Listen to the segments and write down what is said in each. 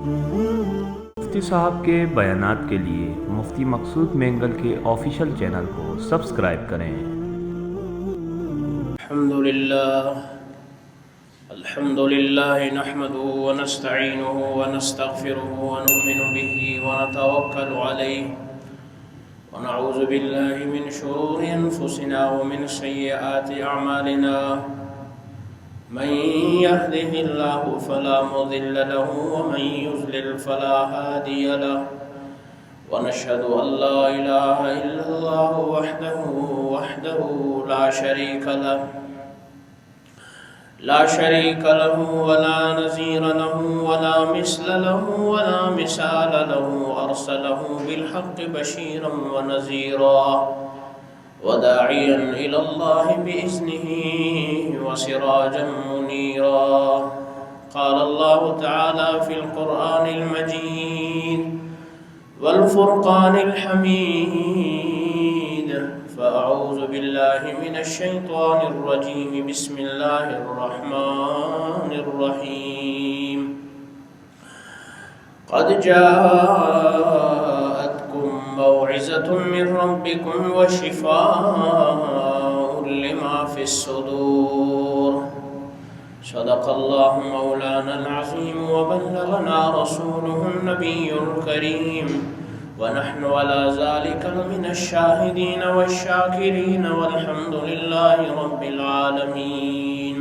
مفتی صاحب کے بیانات کے لیے مفتی مقصود مینگل کے آفیشیل چینل کو سبسکرائب کریں۔ الحمد لله نحمده ونستعينه ونستغفره ونؤمن به ونتوكل عليه ونعوذ بالله من شرور أنفسنا ومن سيئات أعمالنا من يهده الله فلا مضل له ومن يضلل فلا هادي له ونشهد أن لا إله إلا الله وحده لا شريك له ولا نظير له ولا مثل له ولا مثال له أرسله بالحق بشيرا ونذيرا وداعيا إلى الله بإذنه وسراجا منيرا قال الله تعالى في القرآن المجيد والفرقان الحميد فأعوذ بالله من الشيطان الرجيم بسم الله الرحمن الرحيم قد جاءتكم موعظة من ربكم وشفاء لما في الصدور صدق الله مولانا العظيم وبلغنا رسوله النبي الكريم ونحن على ذلك من الشاهدين والشاكرين والحمد لله رب العالمين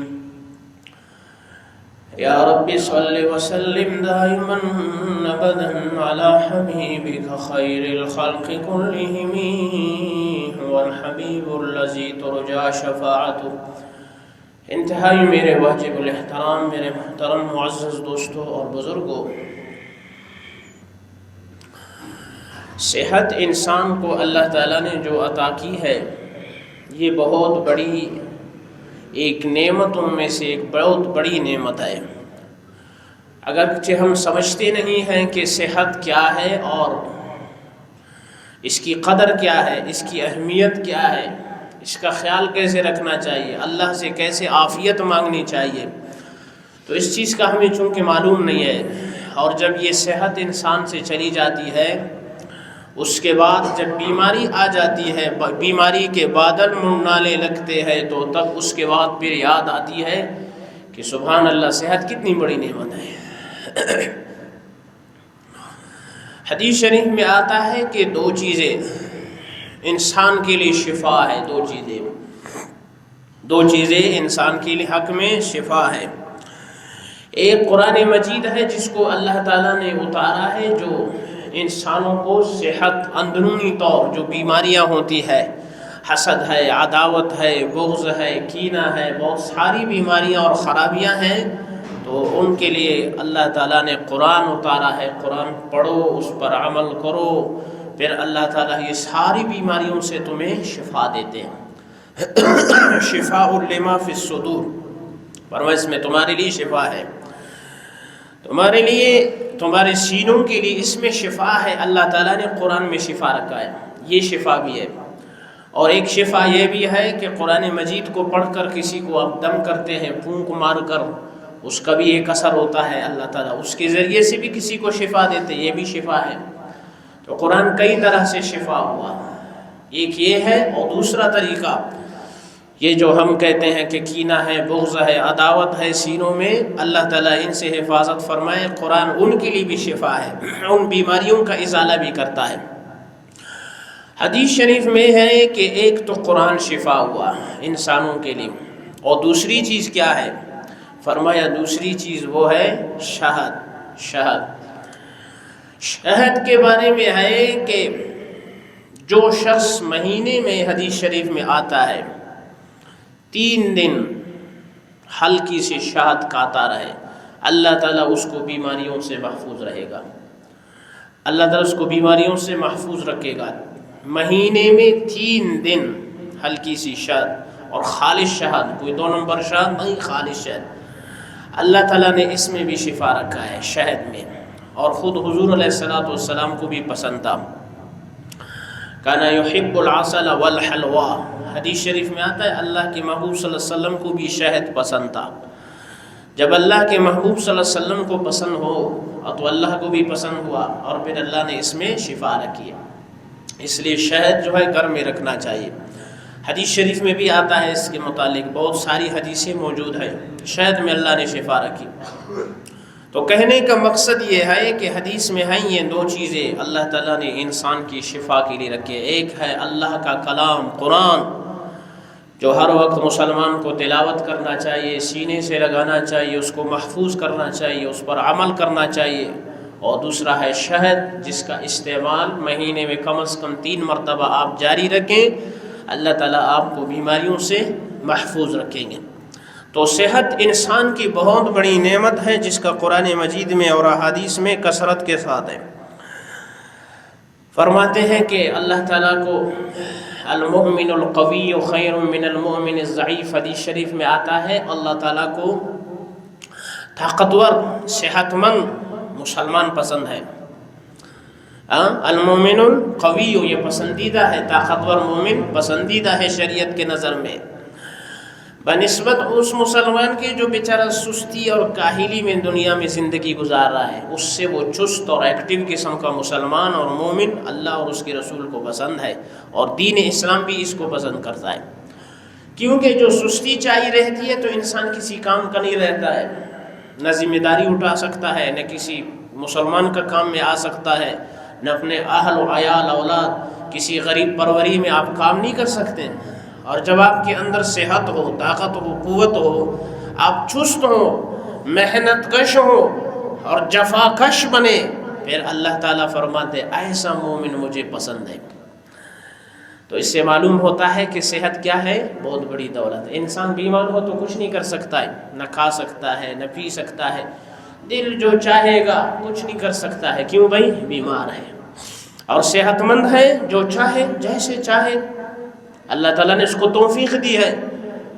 يا رب صل وسلم دائما أبدا على حبيبك خير الخلق كلهم هو الحبيب الذي ترجى شفاعته۔ انتہائی میرے واجب الاحترام میرے محترم معزز دوستوں اور بزرگوں، صحت انسان کو اللہ تعالیٰ نے جو عطا کی ہے یہ بہت بڑی ایک نعمتوں میں سے ایک بہت بڑی نعمت ہے۔ اگرچہ ہم سمجھتے نہیں ہیں کہ صحت کیا ہے اور اس کی قدر کیا ہے، اس کی اہمیت کیا ہے، اس کا خیال کیسے رکھنا چاہیے، اللہ سے کیسے عافیت مانگنی چاہیے، تو اس چیز کا ہمیں چونکہ معلوم نہیں ہے، اور جب یہ صحت انسان سے چلی جاتی ہے اس کے بعد جب بیماری آ جاتی ہے، بیماری کے بادل منڈانے لگتے ہیں، تو تب اس کے بعد پھر یاد آتی ہے کہ سبحان اللہ صحت کتنی بڑی نعمت ہے۔ حدیث شریف میں آتا ہے کہ دو چیزیں انسان کے لیے شفا ہے، دو چیزیں انسان کے لیے حق میں شفا ہے۔ ایک قرآن مجید ہے جس کو اللہ تعالیٰ نے اتارا ہے، جو انسانوں کو صحت، اندرونی طور جو بیماریاں ہوتی ہے، حسد ہے، عداوت ہے، بغض ہے، کینہ ہے، بہت ساری بیماریاں اور خرابیاں ہیں، تو ان کے لیے اللہ تعالیٰ نے قرآن اتارا ہے۔ قرآن پڑھو، اس پر عمل کرو، پھر اللہ تعالیٰ یہ ساری بیماریوں سے تمہیں شفا دیتے ہیں۔ شفاء لما فی الصدور، فرمایا اس میں تمہارے لیے شفا ہے، تمہارے لیے، تمہارے سینوں کے لیے اس میں شفا ہے۔ اللہ تعالیٰ نے قرآن میں شفا رکھا ہے، یہ شفا بھی ہے۔ اور ایک شفا یہ بھی ہے کہ قرآن مجید کو پڑھ کر کسی کو آپ دم کرتے ہیں، پھونک مار کر، اس کا بھی ایک اثر ہوتا ہے، اللہ تعالیٰ اس کے ذریعے سے بھی کسی کو شفا دیتے، یہ بھی شفا ہے۔ تو قرآن کئی طرح سے شفا ہوا، ایک یہ ہے، اور دوسرا طریقہ یہ جو ہم کہتے ہیں کہ کینہ ہے، بغض ہے، عداوت ہے سینوں میں، اللہ تعالیٰ ان سے حفاظت فرمائے۔ قرآن ان کے لیے بھی شفا ہے، ان بیماریوں کا ازالہ بھی کرتا ہے۔ حدیث شریف میں ہے کہ ایک تو قرآن شفا ہوا انسانوں کے لیے، اور دوسری چیز کیا ہے؟ فرمایا دوسری چیز وہ ہے شہد۔ شہد کے بارے میں ہے کہ جو شخص مہینے میں، حدیث شریف میں آتا ہے، 3 دن ہلکی سی شہد کھاتا رہے، اللہ تعالیٰ اس کو بیماریوں سے محفوظ رہے گا، اللہ تعالیٰ اس کو بیماریوں سے محفوظ رکھے گا۔ مہینے میں 3 دن ہلکی سی شہد، اور خالص شہد، کوئی 2 نمبر شہد نہیں، خالص شہد، اللہ تعالیٰ نے اس میں بھی شفا رکھا ہے، شہد میں، اور خود حضور علیہ السلام کو بھی پسند تھا۔ کانا یحب العسل والحلوہ، حدیث شریف میں آتا ہے اللہ کے محبوب صلی اللہ علیہ وسلم کو بھی شہد پسند تھا۔ جب اللہ کے محبوب صلی اللہ علیہ وسلم کو پسند ہو اور تو اللہ کو بھی پسند ہوا، اور پھر اللہ نے اس میں شفا رکھی ہے۔ اس لیے شہد جو ہے گھر میں رکھنا چاہیے۔ حدیث شریف میں بھی آتا ہے اس کے متعلق، بہت ساری حدیثیں موجود ہیں، شہد میں اللہ نے شفا رکھی۔ تو کہنے کا مقصد یہ ہے کہ حدیث میں ہیں یہ دو چیزیں اللہ تعالیٰ نے انسان کی شفا کے لیے رکھی ہے۔ ایک ہے اللہ کا کلام قرآن، جو ہر وقت مسلمان کو تلاوت کرنا چاہیے، سینے سے لگانا چاہیے، اس کو محفوظ کرنا چاہیے، اس پر عمل کرنا چاہیے۔ اور دوسرا ہے شہد، جس کا استعمال مہینے میں کم از کم 3 مرتبہ آپ جاری رکھیں، اللہ تعالیٰ آپ کو بیماریوں سے محفوظ رکھیں گے۔ تو صحت انسان کی بہت بڑی نعمت ہے، جس کا قرآن مجید میں اور احادیث میں کثرت کے ساتھ ہے۔ فرماتے ہیں کہ اللہ تعالیٰ کو المؤمن القوی خیر من المؤمن الضعیف، حدیث شریف میں آتا ہے اللہ تعالیٰ کو طاقتور صحت مند مسلمان پسند ہے۔ المؤمن القوی، یہ پسندیدہ ہے، طاقتور مومن پسندیدہ ہے شریعت کے نظر میں، بنسبت اس مسلمان کے جو بیچارہ سستی اور کاہلی میں دنیا میں زندگی گزار رہا ہے، اس سے وہ چست اور ایکٹیو قسم کا مسلمان اور مومن اللہ اور اس کے رسول کو پسند ہے، اور دین اسلام بھی اس کو پسند کرتا ہے۔ کیونکہ جو سستی چاہیے رہتی ہے تو انسان کسی کام کا نہیں رہتا ہے، نہ ذمہ داری اٹھا سکتا ہے، نہ کسی مسلمان کا کام میں آ سکتا ہے، نہ اپنے اہل و عیال اولاد کسی غریب پروری میں آپ کام نہیں کر سکتے۔ اور جب آپ کے اندر صحت ہو، طاقت ہو، قوت ہو، آپ چست ہو، محنت کش ہو اور جفا کش بنے، پھر اللہ تعالیٰ فرماتے ایسا مومن مجھے پسند ہے۔ تو اس سے معلوم ہوتا ہے کہ صحت کیا ہے، بہت بڑی دولت ہے۔ انسان بیمار ہو تو کچھ نہیں کر سکتا ہے، نہ کھا سکتا ہے، نہ پی سکتا ہے، دل جو چاہے گا کچھ نہیں کر سکتا ہے، کیوں بھائی بیمار ہے۔ اور صحت مند ہے، جو چاہے جیسے چاہے، اللہ تعالیٰ نے اس کو توفیق دی ہے،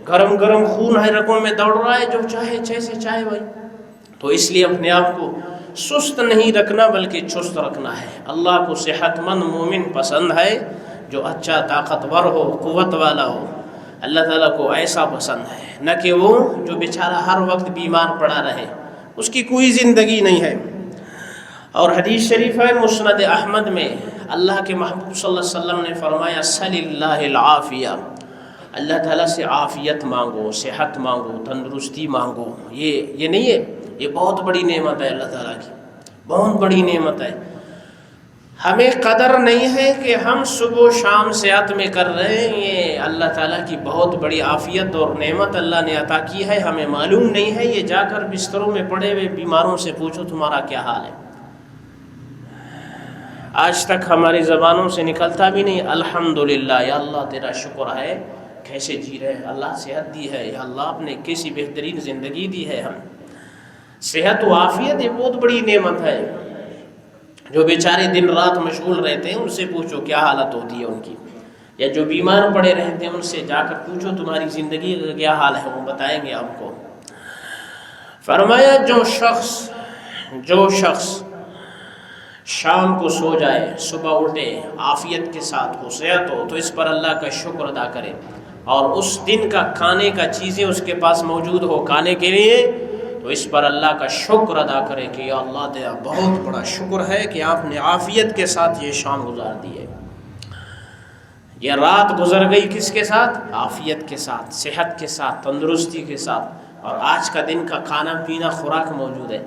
گرم گرم خون ہے رگوں میں دوڑ رہا ہے، جو چاہے جیسے چاہے بھائی۔ تو اس لیے اپنے آپ کو سست نہیں رکھنا بلکہ چست رکھنا ہے۔ اللہ کو صحت مند مومن پسند ہے، جو اچھا طاقتور ہو، قوت والا ہو، اللہ تعالیٰ کو ایسا پسند ہے، نہ کہ وہ جو بیچارہ ہر وقت بیمار پڑا رہے، اس کی کوئی زندگی نہیں ہے۔ اور حدیث شریف ہے مسند احمد میں، اللہ کے محبوب صلی اللہ علیہ وسلم نے فرمایا صلی اللہ العافیہ، اللہ تعالیٰ سے عافیت مانگو، صحت مانگو، تندرستی مانگو۔ یہ نہیں ہے، یہ بہت بڑی نعمت ہے اللہ تعالیٰ کی، بہت بڑی نعمت ہے۔ ہمیں قدر نہیں ہے کہ ہم صبح و شام صحت میں کر رہے ہیں، یہ اللہ تعالیٰ کی بہت بڑی عافیت اور نعمت اللہ نے عطا کی ہے، ہمیں معلوم نہیں ہے۔ یہ جا کر بستروں میں پڑے ہوئے بیماروں سے پوچھو تمہارا کیا حال ہے، آج تک ہماری زبانوں سے نکلتا بھی نہیں الحمدللہ، یا اللہ تیرا شکر ہے، کیسے جی رہے ہیں، اللہ صحت دی ہے، یا اللہ آپ نے کیسی بہترین زندگی دی ہے۔ ہم صحت و عافیت یہ بہت بڑی نعمت ہے۔ جو بیچارے دن رات مشغول رہتے ہیں ان سے پوچھو کیا حالت ہوتی ہے ان کی، یا جو بیمار پڑے رہتے ہیں ان سے جا کر پوچھو تمہاری زندگی کا کیا حال ہے، وہ بتائیں گے آپ کو۔ فرمایا جو شخص شام کو سو جائے، صبح اٹھے عافیت کے ساتھ ہو، صحت ہو، تو اس پر اللہ کا شکر ادا کرے، اور اس دن کا کھانے کا چیزیں اس کے پاس موجود ہو کھانے کے لیے، تو اس پر اللہ کا شکر ادا کرے کہ یا اللہ تیرا بہت بڑا شکر ہے کہ آپ نے عافیت کے ساتھ یہ شام گزار دی ہے، یہ رات گزر گئی کس کے ساتھ، عافیت کے ساتھ، صحت کے ساتھ، تندرستی کے ساتھ، اور آج کا دن کا کھانا پینا خوراک موجود ہے۔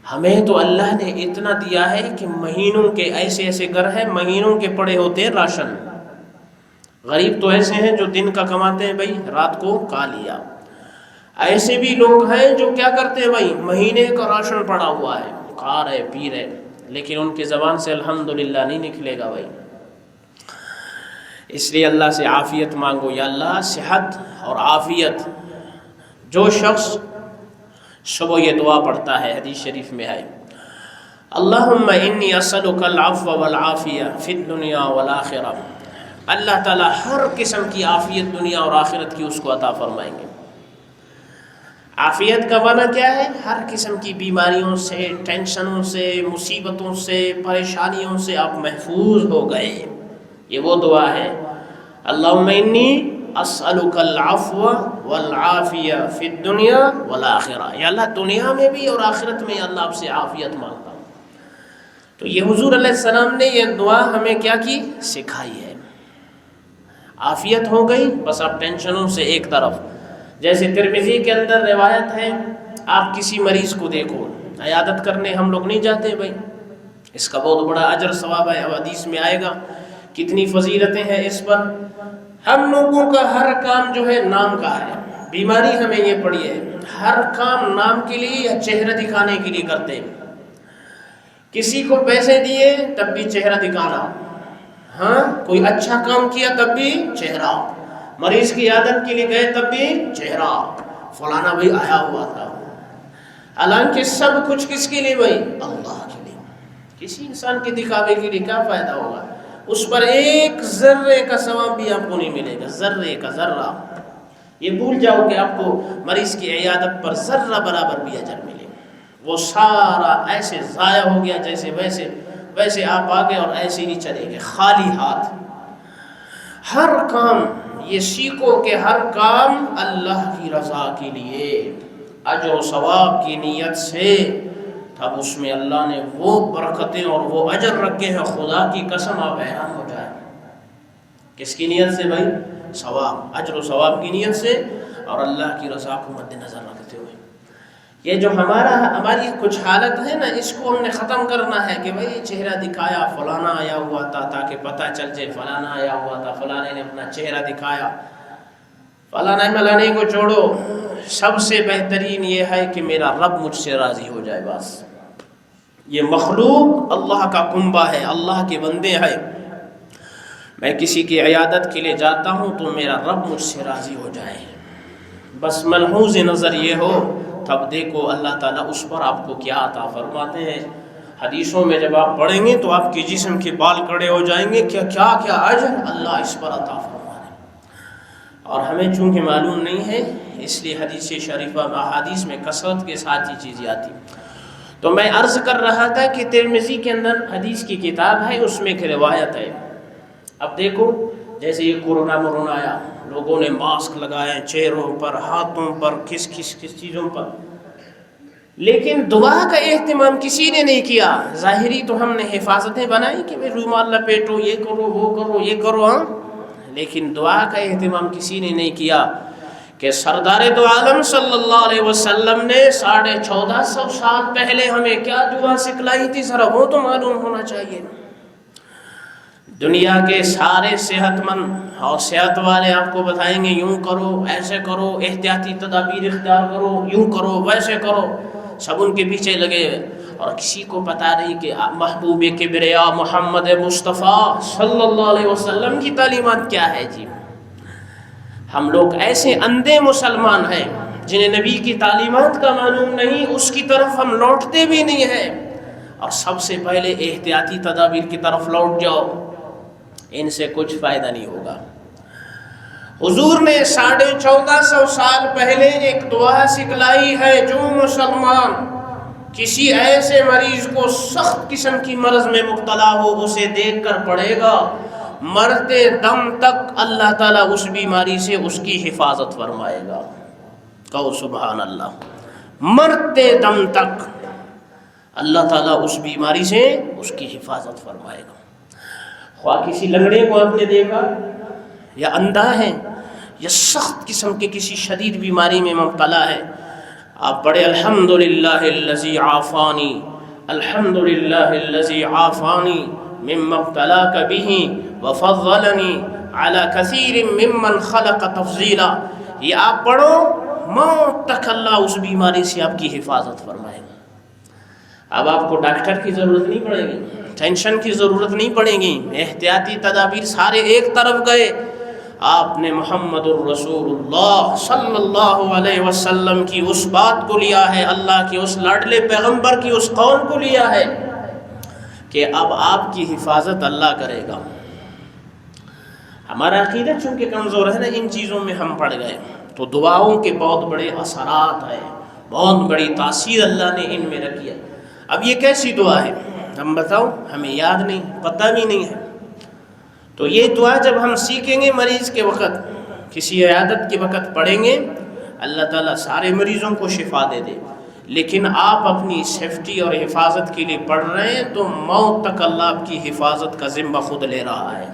ہمیں تو اللہ نے اتنا دیا ہے کہ مہینوں کے ایسے گھر ہیں، مہینوں کے پڑے ہوتے ہیں راشن۔ غریب تو ایسے ہیں جو دن کا کماتے ہیں بھائی، رات کو کھا لیا۔ ایسے بھی لوگ ہیں جو کیا کرتے ہیں بھائی، مہینے کا راشن پڑا ہوا ہے، کھا رہے پی رہے، لیکن ان کی زبان سے الحمدللہ نہیں نکلے گا بھائی۔ اس لیے اللہ سے عافیت مانگو، یا اللہ صحت اور عافیت۔ جو شخص صبح یہ دعا پڑھتا ہے، حدیث شریف میں ہے، اللہم انی اسألک العفو والعافیہ فی الدنیا والآخرہ، اللہ تعالیٰ ہر قسم کی عافیت دنیا اور آخرت کی اس کو عطا فرمائیں گے۔ عافیت کا معنی کیا ہے، ہر قسم کی بیماریوں سے، ٹینشنوں سے، مصیبتوں سے، پریشانیوں سے آپ محفوظ ہو گئے۔ یہ وہ دعا ہے، اللہم انی اسألک العفو والعافیہ فی الدنیا والآخرہ، یا اللہ دنیا میں بھی اور آخرت میں یا اللہ آپ سے عافیت مانگتا ہوں۔ تو یہ حضور علیہ السلام نے یہ دعا ہمیں کیا کی؟ سکھائی ہے۔ عافیت ہو گئی بس آپ ٹینشنوں سے ایک طرف، جیسے ترمذی کے اندر روایت ہے، آپ کسی مریض کو دیکھو، عیادت کرنے ہم لوگ نہیں جاتے بھائی، اس کا بہت بڑا اجر ثواب ہے، حدیث میں آئے گا کتنی فضیلتیں ہیں اس پر۔ ہم لوگوں کا ہر کام جو ہے نام کا ہے، بیماری ہمیں یہ پڑی ہے، ہر کام نام کے لیے یا چہرہ دکھانے کے لیے کرتے ہیں۔ کسی کو پیسے دیے تب بھی چہرہ دکھانا، ہاں کوئی اچھا کام کیا تب بھی چہرہ، مریض کی عیادت کے لیے گئے تب بھی چہرہ، فلانا بھائی آیا ہوا تھا، حالانکہ سب کچھ کس کے لیے بھائی؟ اللہ کے لیے۔ کسی انسان کے دکھاوے کے لیے کیا فائدہ ہوگا؟ اس پر ایک ذرے کا ثواب بھی آپ کو نہیں ملے گا، ذرے کا ذرہ۔ یہ بھول جاؤ کہ آپ کو مریض کی عیادت پر ذرہ برابر بھی اجر ملے، وہ سارا ایسے ضائع ہو گیا جیسے ویسے آپ آگے اور ایسے ہی چلے گئے خالی ہاتھ۔ ہر کام یہ سیکھو کہ ہر کام اللہ کی رضا کے لیے، اجر و ثواب کی نیت سے، تب اس میں اللہ نے وہ برکتیں اور وہ اجر رکھے ہیں، خدا کی قسم آپ حیران ہو جائیں۔ کس کی نیت سے بھائی؟ ثواب، اجر و ثواب کی نیت سے اور اللہ کی رضا کو مد نظر رکھتے ہوئے۔ یہ جو ہماری کچھ حالت ہے نا، اس کو ہم نے ختم کرنا ہے کہ بھائی چہرہ دکھایا، فلانا آیا ہوا تھا تاکہ پتہ چل جائے فلانا آیا ہوا تھا، فلانے نے اپنا چہرہ دکھایا، فلانا ملانے کو چھوڑو، سب سے بہترین یہ ہے کہ میرا رب مجھ سے راضی ہو جائے بس۔ یہ مخلوق اللہ کا کنبہ ہے، اللہ کے بندے ہیں، میں کسی کی عیادت کے لیے جاتا ہوں تو میرا رب مجھ سے راضی ہو جائے، بس ملحوظ نظر یہ ہو، تب دیکھو اللہ تعالیٰ اس پر آپ کو کیا عطا فرماتے ہیں۔ حدیثوں میں جب آپ پڑھیں گے تو آپ کے جسم کے بال کڑے ہو جائیں گے کہ کیا اجر اللہ اس پر عطا فرماتے ہیں، اور ہمیں چونکہ معلوم نہیں ہے اس لیے حدیث شریفہ احادیث میں کثرت کے ساتھ یہ چیزیں آتی۔ تو میں عرض کر رہا تھا کہ ترمذی کے اندر حدیث کی کتاب ہے، اس میں ایک روایت ہے۔ اب دیکھو جیسے یہ کورونا آیا، لوگوں نے ماسک لگائے چہروں پر، ہاتھوں پر، کس چیزوں پر، لیکن دعا کا اہتمام کسی نے نہیں کیا۔ ظاہری تو ہم نے حفاظتیں بنائی کہ رومال لپیٹو، یہ کرو وہ کرو یہ کرو، ہاں، لیکن دعا کا اہتمام کسی نے نہیں کیا کہ سردار دو عالم صلی اللہ علیہ وسلم نے 1450 سال پہلے ہمیں کیا دعا سکھلائی تھی، ذرا وہ تو معلوم ہونا چاہیے۔ دنیا کے سارے صحت مند اور صحت والے آپ کو بتائیں گے یوں کرو، ایسے کرو، احتیاطی تدابیر اختیار کرو، یوں کرو ویسے کرو، سب ان کے پیچھے لگے ہوئے، اور کسی کو پتہ نہیں کہ محبوب کبریا محمد مصطفیٰ صلی اللہ علیہ وسلم کی تعلیمات کیا ہے۔ جی ہم لوگ ایسے اندھے مسلمان ہیں جنہیں نبی کی تعلیمات کا معلوم نہیں، اس کی طرف ہم لوٹتے بھی نہیں ہیں، اور سب سے پہلے احتیاطی تدابیر کی طرف لوٹ جاؤ، ان سے کچھ فائدہ نہیں ہوگا۔ حضور نے 1450 سال پہلے ایک دعا سکھلائی ہے، جو مسلمان کسی ایسے مریض کو سخت قسم کی مرض میں مبتلا ہو اسے دیکھ کر پڑھے گا، مرتے دم تک اللہ تعالیٰ اس بیماری سے اس کی حفاظت فرمائے گا۔ کہو سبحان اللہ، مرتے دم تک اللہ تعالیٰ اس بیماری سے اس کی حفاظت فرمائے گا۔ خواہ کسی لنگڑے کو آپ نے دیکھا یا اندھا ہے یا سخت قسم کی کسی شدید بیماری میں مبتلا ہے، آپ پڑھے الحمدللہ الذی عافانی، الحمدللہ الذی عافانی مما ابتلاک بہ وفضلنی علی کثیر ممن خلق تفضیلا۔ یہ آپ پڑھو، موت تک اللہ اس بیماری سے آپ کی حفاظت فرمائے گا۔ اب آپ کو ڈاکٹر کی ضرورت نہیں پڑے گی، ٹینشن کی ضرورت نہیں پڑے گی، احتیاطی تدابیر سارے ایک طرف گئے، آپ نے محمد الرسول اللہ صلی اللہ علیہ وسلم کی اس بات کو لیا ہے، اللہ کی اس لاڈلے پیغمبر کی اس قول کو لیا ہے کہ اب آپ کی حفاظت اللہ کرے گا۔ ہمارا عقیدہ چونکہ کمزور ہے نا، ان چیزوں میں ہم پڑ گئے، تو دعاؤں کے بہت بڑے اثرات ہیں، بہت بڑی تاثیر اللہ نے ان میں رکھی ہے۔ اب یہ کیسی دعا ہے ہم بتاؤ، ہمیں یاد نہیں، پتہ بھی نہیں ہے، تو یہ دعا جب ہم سیکھیں گے مریض کے وقت کسی عیادت کے وقت پڑھیں گے اللہ تعالیٰ سارے مریضوں کو شفا دے دے، لیکن آپ اپنی سیفٹی اور حفاظت کے لیے پڑھ رہے ہیں تو موت تک اللہ آپ کی حفاظت کا ذمہ خود لے رہا ہے۔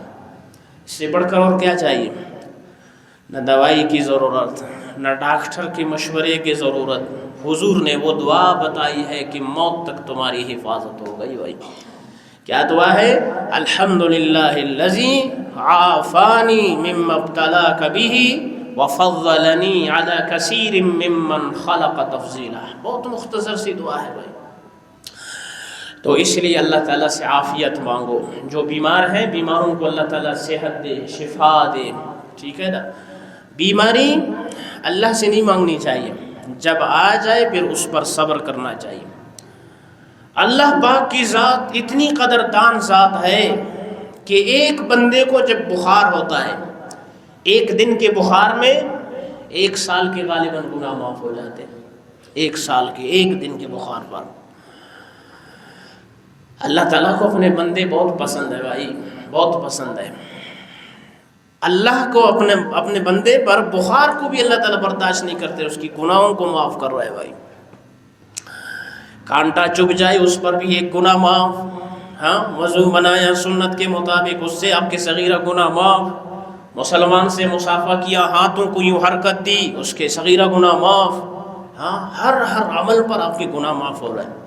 اس سے بڑھ کر اور کیا چاہیے؟ نہ دوائی کی ضرورت، نہ ڈاکٹر کے مشورے کی ضرورت، حضور نے وہ دعا بتائی ہے کہ موت تک تمہاری حفاظت ہو گئی۔ بھائی کیا دعا ہے؟ الحمدللہ الذی عافانی مما ابتلاک بہ وفضلنی علی کثیر ممن خلق تفضیلا۔ بہت مختصر سی دعا ہے بھائی، تو اس لیے اللہ تعالیٰ سے عافیت مانگو۔ جو بیمار ہیں بیماروں کو اللہ تعالیٰ صحت دے، شفا دے، ٹھیک ہے نا۔ بیماری اللہ سے نہیں مانگنی چاہیے، جب آ جائے پھر اس پر صبر کرنا چاہیے۔ اللہ پاک کی ذات اتنی قدردان ذات ہے کہ ایک بندے کو جب بخار ہوتا ہے، ایک دن کے بخار میں 1 سال کے غالباً گناہ معاف ہو جاتے ہیں۔ 1 سال کے، ایک دن کے بخار پر اللہ تعالیٰ کو اپنے بندے بہت پسند ہے بھائی، بہت پسند ہے۔ اللہ کو اپنے بندے پر بخار کو بھی اللہ تعالیٰ برداشت نہیں کرتے، اس کی گناہوں کو معاف کر رہا ہے بھائی۔ کانٹا چبھ جائے اس پر بھی ایک گناہ معاف، ہاں وضو بنایا سنت کے مطابق اس سے آپ کے صغیرہ گناہ معاف، مسلمان سے مصافحہ کیا، ہاتھوں کو یوں حرکت دی، اس کے صغیرہ گناہ معاف، ہاں ہر عمل پر آپ کے گناہ معاف ہو رہے ہیں۔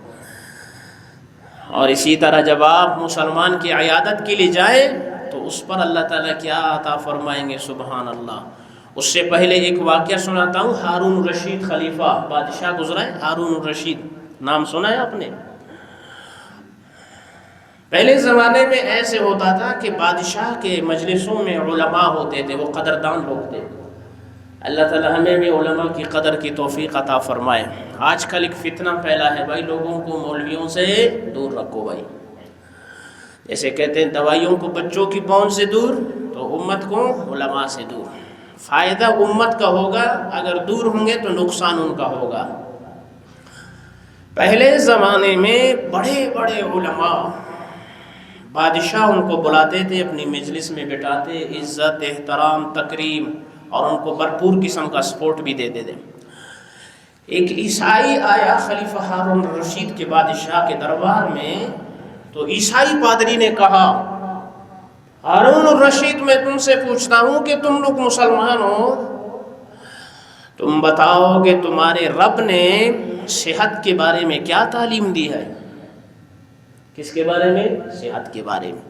اور اسی طرح جب آپ مسلمان کی عیادت کے لیے جائیں تو اس پر اللہ تعالیٰ کیا عطا فرمائیں گے، سبحان اللہ۔ اس سے پہلے ایک واقعہ سناتا ہوں۔ ہارون الرشید خلیفہ بادشاہ گزرا ہے، ہارون الرشید، نام سنا ہے آپ نے؟ پہلے زمانے میں ایسے ہوتا تھا کہ بادشاہ کے مجلسوں میں علماء ہوتے تھے، وہ قدردان لوگ تھے۔ اللہ تعالیٰ ہمیں بھی علماء کی قدر کی توفیق عطا فرمائے۔ آج کل ایک فتنہ پھیلا ہے بھائی، لوگوں کو مولویوں سے دور رکھو بھائی۔ جیسے کہتے ہیں دوائیوں کو بچوں کی پہنچ سے دور، تو امت کو علماء سے دور۔ فائدہ امت کا ہوگا، اگر دور ہوں گے تو نقصان ان کا ہوگا۔ پہلے زمانے میں بڑے بڑے علماء، بادشاہ ان کو بلاتے تھے، اپنی مجلس میں بٹھاتے، عزت، احترام، تکریم، اور ان کو بھرپور قسم کا سپورٹ بھی دیتے تھے۔ ایک عیسائی آیا خلیفہ ہارون الرشید کے بادشاہ کے دربار میں، تو عیسائی پادری نے کہا، ہارون الرشید میں تم سے پوچھتا ہوں کہ تم لوگ مسلمان ہو، تم بتاؤ کہ تمہارے رب نے صحت کے بارے میں کیا تعلیم دی ہے؟ کس کے بارے میں؟ صحت کے بارے میں۔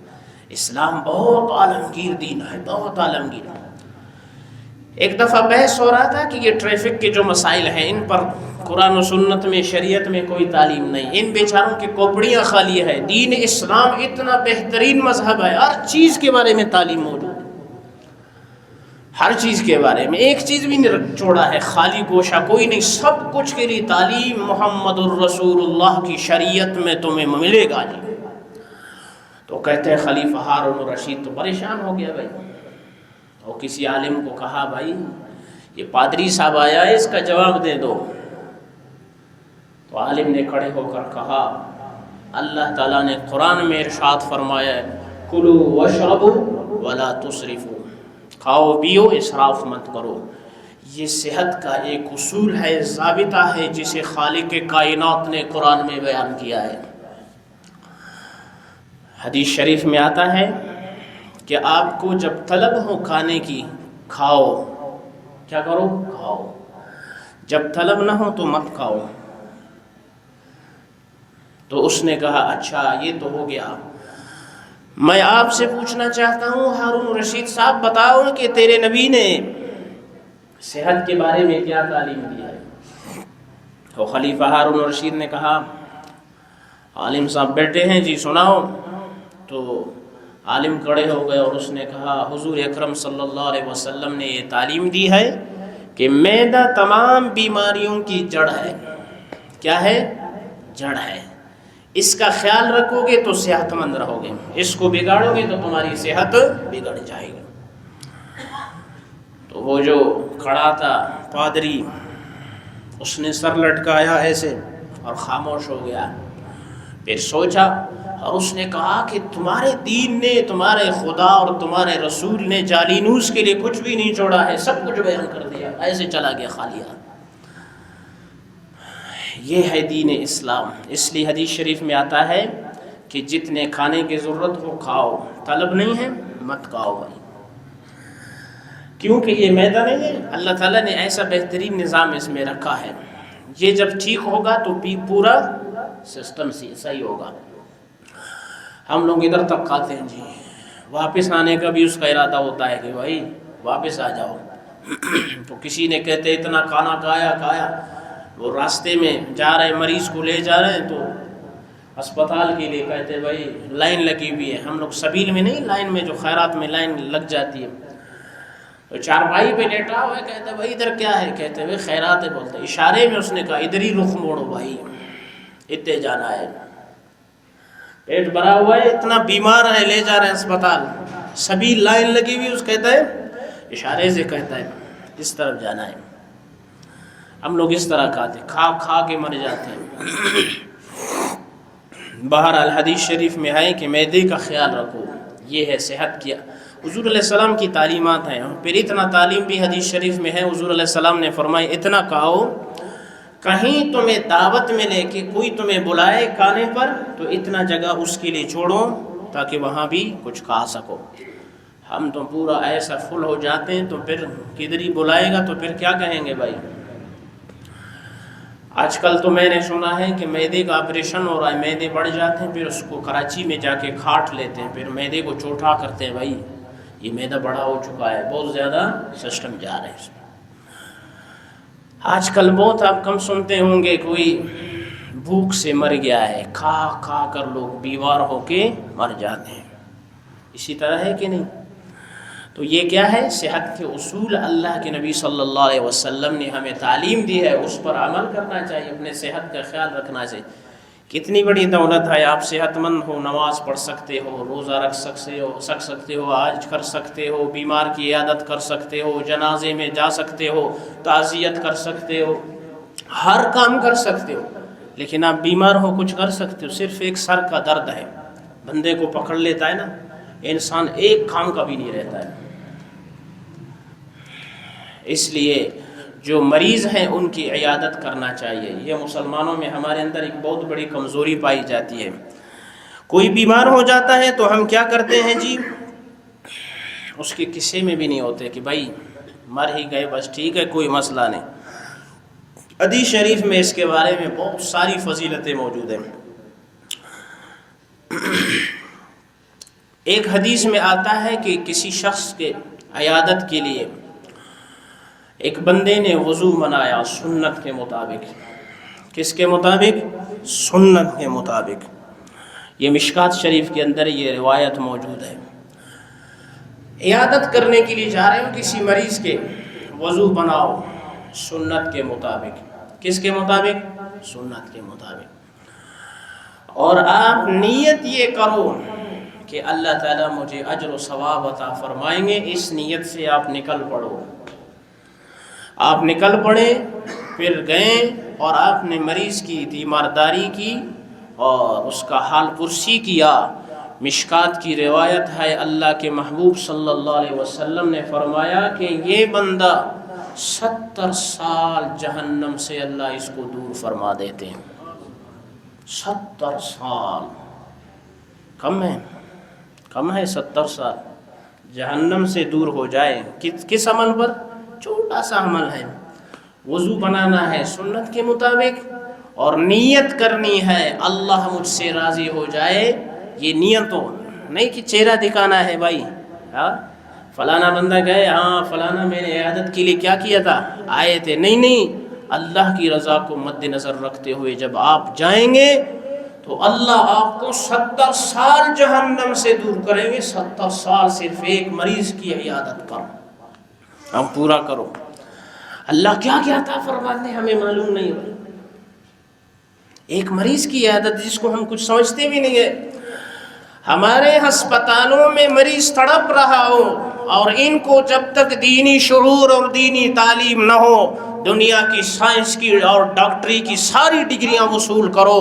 اسلام بہت عالمگیر دین ہے، بہت عالمگیر۔ ایک دفعہ بحث ہو رہا تھا کہ یہ ٹریفک کے جو مسائل ہیں ان پر قرآن و سنت میں، شریعت میں کوئی تعلیم نہیں، ان بیچاروں کی کوپڑیاں خالی ہے۔ دین اسلام اتنا بہترین مذہب ہے، ہر چیز کے بارے میں تعلیم موجود ہے، ہر چیز کے بارے میں، ایک چیز بھی نہیں چھوڑا ہے خالی گوشہ کوئی نہیں، سب کچھ کے لیے تعلیم۔ محمد الرسول اللہ کی شریعت میں تمہیں ملے گا جی۔ تو کہتے ہیں خلیفہ ہارون الرشید تو پریشان ہو گیا بھائی، اور کسی عالم کو کہا بھائی یہ پادری صاحب آیا ہے، اس کا جواب دے دو۔ تو عالم نے کھڑے ہو کر کہا، اللہ تعالیٰ نے قرآن میں ارشاد فرمایا ہے، کلوا واشربوا ولا تسرفوا، کھاؤ پیو اسراف مت کرو۔ یہ صحت کا ایک اصول ہے، ضابطہ ہے، جسے خالق کائنات نے قرآن میں بیان کیا ہے۔ حدیث شریف میں آتا ہے کہ آپ کو جب طلب ہو کھانے کی، کھاؤ، کیا کرو؟ کھاؤ، جب طلب نہ ہو تو مت کھاؤ۔ تو اس نے کہا اچھا یہ تو ہو گیا، میں آپ سے پوچھنا چاہتا ہوں ہارون رشید صاحب، بتاؤ کہ تیرے نبی نے صحت کے بارے میں کیا تعلیم دی ہے؟ تو خلیفہ ہارون رشید نے کہا، عالم صاحب بیٹھے ہیں جی سناؤ۔ تو عالم کھڑے ہو گئے اور اس نے کہا، حضور اکرم صلی اللہ علیہ وسلم نے یہ تعلیم دی ہے کہ معدہ تمام بیماریوں کی جڑ ہے۔ کیا ہے؟ جڑ ہے۔ اس کا خیال رکھو گے تو صحت مند رہو گے، اس کو بگاڑو گے تو تمہاری صحت بگڑ جائے گی۔ تو وہ جو کھڑا تھا پادری، اس نے سر لٹکایا ایسے اور خاموش ہو گیا۔ پھر سوچا اور اس نے کہا کہ تمہارے دین نے، تمہارے خدا اور تمہارے رسول نے جالینوس کے لیے کچھ بھی نہیں چھوڑا ہے، سب کچھ بیان کر دیا، ایسے چلا گیا خالی ہاتھ۔ یہ ہے دین اسلام۔ اس لیے حدیث شریف میں آتا ہے کہ جتنے کھانے کی ضرورت ہو کھاؤ، طلب نہیں ہے مت کھاؤ بھائی، کیونکہ یہ میدہ نہیں ہے، اللہ تعالیٰ نے ایسا بہترین نظام اس میں رکھا ہے، یہ جب ٹھیک ہوگا تو پورا سسٹم صحیح ہوگا۔ ہم لوگ ادھر تک کھاتے ہیں جی، واپس آنے کا بھی اس کا ارادہ ہوتا ہے کہ بھائی واپس آ جاؤ تو کسی نے کہتے اتنا کھانا کھایا، وہ راستے میں جا رہے مریض کو لے جا رہے ہیں تو اسپتال کے لیے کہتے بھائی لائن لگی ہوئی ہے، ہم لوگ سبیل میں نہیں، لائن میں جو خیرات میں لائن لگ جاتی ہے، تو چارپائی پہ لیٹا ہوا ہے، کہتے بھائی ادھر کیا ہے، کہتے بھائی خیرات ہے، بولتے اشارے میں اس نے کہا ادھر ہی رخ موڑو بھائی، اتنے جانا ہے، پیٹ بھرا ہوا ہے، اتنا بیمار ہے، لے جا رہے ہیں اسپتال، سبھی لائن لگی ہوئی، اس کہتا ہے اشارے سے کہتا ہے اس طرف جانا ہے۔ ہم لوگ اس طرح کھاتے، کھا کے مر جاتے ہیں۔ بہرحال حدیث شریف میں ہے کہ معدے کا خیال رکھو، یہ ہے صحت کیا حضور علیہ السلام کی تعلیمات ہیں۔ پھر اتنا تعلیم بھی حدیث شریف میں ہے، حضور علیہ السلام نے فرمایا اتنا کھاؤ، کہیں تمہیں دعوت ملے کہ کوئی تمہیں بلائے کھانے پر تو اتنا جگہ اس کے لیے چھوڑو تاکہ وہاں بھی کچھ کھا سکو۔ ہم تو پورا ایسا فل ہو جاتے ہیں تو پھر کدھر ہی بلائے گا تو پھر کیا کہیں گے بھائی۔ آج کل تو میں نے سنا ہے کہ معدے کا آپریشن ہو رہا ہے، معدے بڑھ جاتے ہیں، پھر اس کو کراچی میں جا کے کھاٹ لیتے ہیں، پھر معدے کو چوٹا کرتے ہیں، بھائی یہ معدہ بڑا ہو چکا ہے، بہت زیادہ سسٹم جا رہے ہیں اس میں۔ آج کل بہت آپ کم سنتے ہوں گے کوئی بھوک سے مر گیا ہے، کھا کر لوگ بیمار ہو کے مر جاتے ہیں، اسی طرح ہے کہ نہیں؟ تو یہ کیا ہے؟ صحت کے اصول اللہ کے نبی صلی اللہ علیہ وسلم نے ہمیں تعلیم دی ہے، اس پر عمل کرنا چاہیے، اپنے صحت کا خیال رکھنا چاہیے۔ کتنی بڑی دولت ہے، آپ صحت مند ہو، نماز پڑھ سکتے ہو، روزہ رکھ سکتے ہو، حج کر سکتے ہو، بیمار کی عیادت کر سکتے ہو، جنازے میں جا سکتے ہو، تعزیت کر سکتے ہو، ہر کام کر سکتے ہو، لیکن آپ بیمار ہو کچھ کر سکتے ہو؟ صرف ایک سر کا درد ہے، بندے کو پکڑ لیتا ہے نا، انسان ایک کام کا بھی نہیں رہتا ہے۔ اس لیے جو مریض ہیں ان کی عیادت کرنا چاہیے۔ یہ مسلمانوں میں ہمارے اندر ایک بہت بڑی کمزوری پائی جاتی ہے، کوئی بیمار ہو جاتا ہے تو ہم کیا کرتے ہیں جی، اس کے قصے میں بھی نہیں ہوتے کہ بھائی مر ہی گئے بس ٹھیک ہے کوئی مسئلہ نہیں۔ حدیث شریف میں اس کے بارے میں بہت ساری فضیلتیں موجود ہیں۔ ایک حدیث میں آتا ہے کہ کسی شخص کے عیادت کے لیے ایک بندے نے وضو بنایا سنت کے مطابق۔ کس کے مطابق؟ سنت کے مطابق۔ یہ مشکات شریف کے اندر یہ روایت موجود ہے۔ عیادت کرنے کے لیے جا رہے ہو کسی مریض کے، وضو بناؤ سنت کے مطابق۔ کس کے مطابق؟ سنت کے مطابق۔ اور آپ نیت یہ کرو کہ اللہ تعالیٰ مجھے اجر و ثواب عطا فرمائیں گے، اس نیت سے آپ نکل پڑو۔ آپ نکل پڑے، پھر گئے اور آپ نے مریض کی تیمارداری کی اور اس کا حال پرسی کیا۔ مشکات کی روایت ہے، اللہ کے محبوب صلی اللہ علیہ وسلم نے فرمایا کہ یہ بندہ 70 سال جہنم سے اللہ اس کو دور فرما دیتے ہیں۔ 70 سال کم ہے 70 سال جہنم سے دور ہو جائے۔ کس عمل پر؟ چھوٹا سا عمل ہے، وضو بنانا ہے سنت کے مطابق اور نیت کرنی ہے اللہ مجھ سے راضی ہو جائے۔ یہ نیت ہو، نہیں کہ چہرہ دکھانا ہے بھائی، فلانا بندہ گئے، ہاں فلانا میں نے عیادت کے لیے کیا کیا تھا، آئے تھے، نہیں، اللہ کی رضا کو مد نظر رکھتے ہوئے جب آپ جائیں گے تو اللہ آپ کو 70 سال جہنم سے دور کریں گے۔ 70 سال صرف ایک مریض کی عیادت پر ہم پورا کرو۔ اللہ کیا عطا فرماتے ہیں ہمیں معلوم نہیں ہے۔ ایک مریض کی عیادت جس کو ہم کچھ سمجھتے بھی نہیں ہے۔ ہمارے ہسپتالوں میں مریض تڑپ رہا ہو اور ان کو جب تک دینی شعور اور دینی تعلیم نہ ہو، دنیا کی سائنس کی اور ڈاکٹری کی ساری ڈگریاں وصول کرو،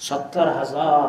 70,000